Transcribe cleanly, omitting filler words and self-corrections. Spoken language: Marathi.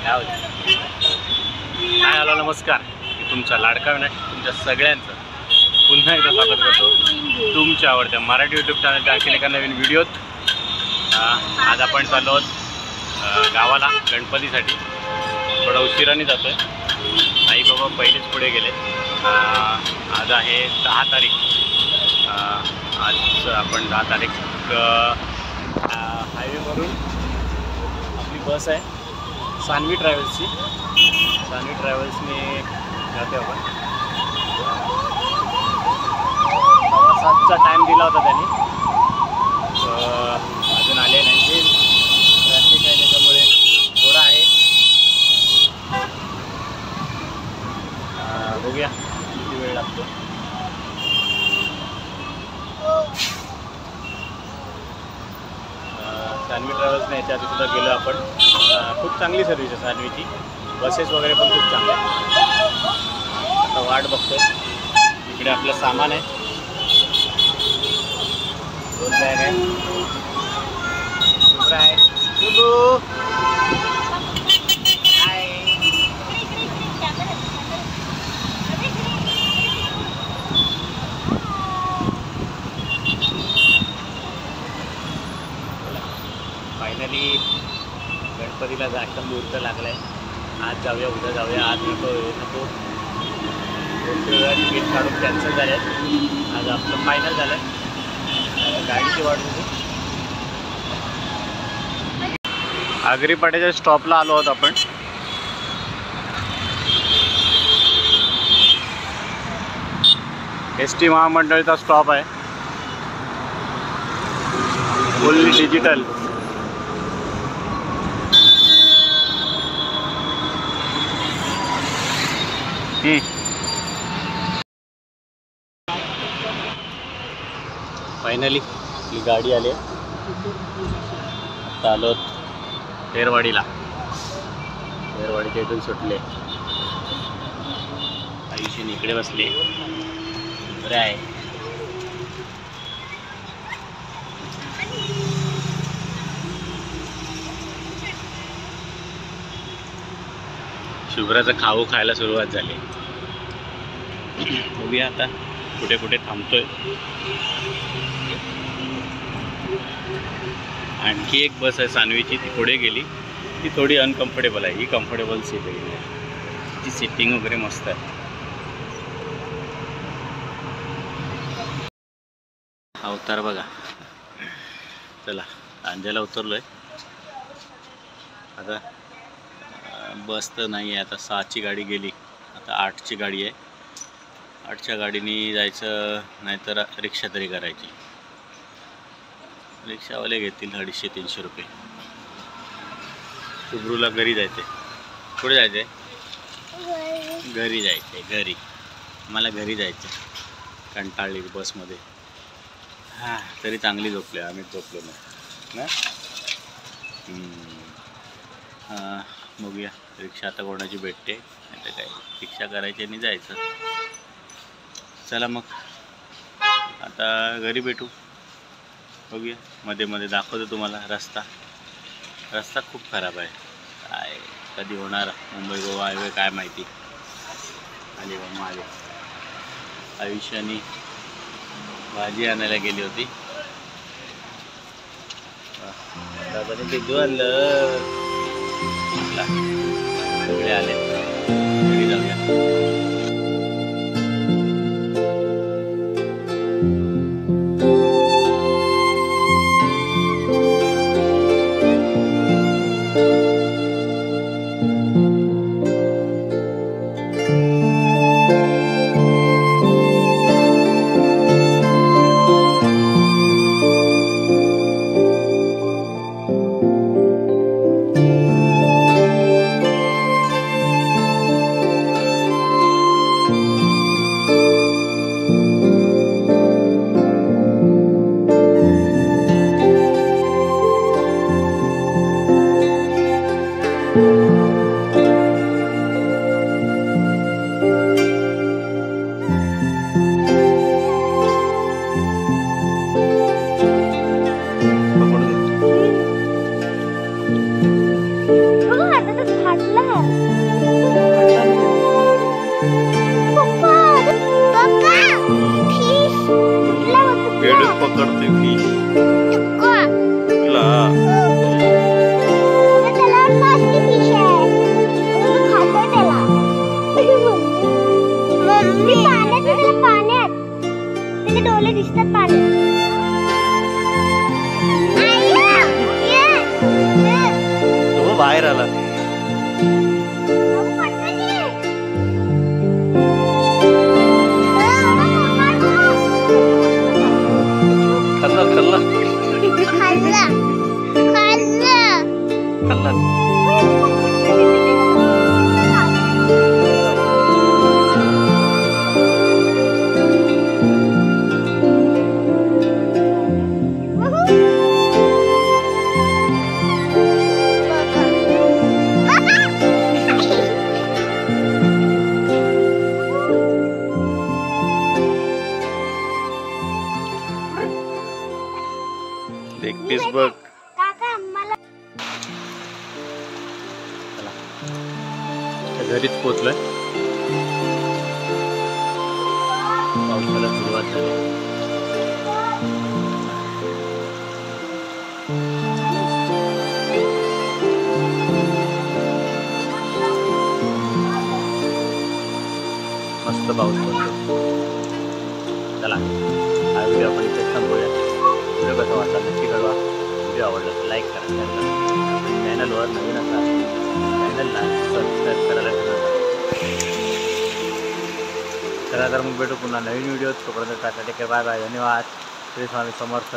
हाय हॅलो नमस्कार, मी तुमचा लाडका विनायक तुमच्या सगळ्यांचं पुन्हा एकदा स्वागत करतो तुमच्या आवडत्या मराठी यूट्यूब चॅनलच्या आणखी एका नवीन व्हिडिओत. आज आपण चाललो आहोत गावाला गणपतीसाठी. थोडा उशिराने जातो आहे. आई बाबा पहिलेच पुढे गेले. आज आहे 10 तारीख. आज आपण 10 तारीख हायवेवरून आपली बस आहे सान्वी ट्रॅव्हल्सची. सान्वी ट्रॅव्हल्सने जाते आपण. 7:15चा टाईम दिला होता त्यांनी, अजून आले नाही. ट्रॅफिक आहे त्याच्यामुळे थोडा आहे. बघूया किती वेळ लागतो. सान्वी ट्रॅव्हल्सने याच्या आधी सुद्धा गेलो आपण. खूप चांगली सर्व्हिस आहे सान्वीची. बसेस वगैरे पण खूप चांगले. आता वाट बघतोय. इकडे आपलं सामान आहे. 2 बॅग आहे. शुभ्रा आहे. शुभू हाय. फायनली गणपतीला जास्त मुहूर्त लागला आहे. आज जाऊया उद्या जाऊया, आज नको नको. 2 वेळा तिकीट काढून कॅन्सल झाले. आज आपलं फायनल झालं. गाडीची वाट बघू. आगरीपाड्याच्या स्टॉपला आलो आहोत आपण. ST महामंडळचा स्टॉप आहे. Fully digital. फायनली ही गाडी आली. आता आलो हेरवाडीला. हेरवाडीच्या इथून सुटले. आयुष्यने इकडे बसले. बरं आहे. शुभ्राचं खाऊ खायला सुरुवात झाली. बघूया आता कुठे कुठे थांबतोय. आणखी एक बस आहे सान्वीची, ती पुढे गेली. ती थोडी अनकम्फर्टेबल आहे. ही कम्फर्टेबल सीट आहे. ती सिटिंग वगैरे मस्त आहे. अवतार बघा. चला अंजाला उतरलोय. आता बस तर नाही आहे. आता 6ची गाडी गेली. आता 8ची गाडी आहे. 8च्या गाडीने जायचं, नाहीतर रिक्षा तरी करायची. रिक्षावाले घेतील 250-300 रुपये. शुभ्रूला घरी जायचं आहे. कुठे जायचं आहे? घरी जायचं आहे. घरी. मला घरी जायचं आहे. कंटाळली बसमध्ये. हां तरी चांगली झोपले. आम्ही झोपलो नाही ना. बघूया रिक्षा आता कोणाची भेटते. नाही तर काय रिक्षा करायची आणि जायचं. चला मग आता घरी भेटू. बघूया मध्ये मध्ये दाखवतो तुम्हाला रस्ता. रस्ता खूप खराब आहे. काय कधी होणार मुंबई गोवा हायवे काय माहिती. आले बाबा आले. आयुष्याने भाजी आणायला गेली होती. दादाने बिंदू आणलं. सगळे आले. घरी जाऊया. फाटला देखतीस बघ. घरीच पोचलोय. पावसाला सुरुवात झाली. मस्त पाऊस पडतो. चला हा व्हिडिओ आपण इथे थांबूया. व्हिडिओ कसा वाटला नक्की कळवा. व्हिडिओ आवडला तर लाईक करा. चॅनलवर नवीन असाल चॅनलला सबस्क्राईब करायला विसरू नका. चला तर मग भेटू पुन्हा नवीन व्हिडिओ. तोपर्यंत त्यासाठी बाय बाय. धन्यवाद. श्री स्वामी समर्थ.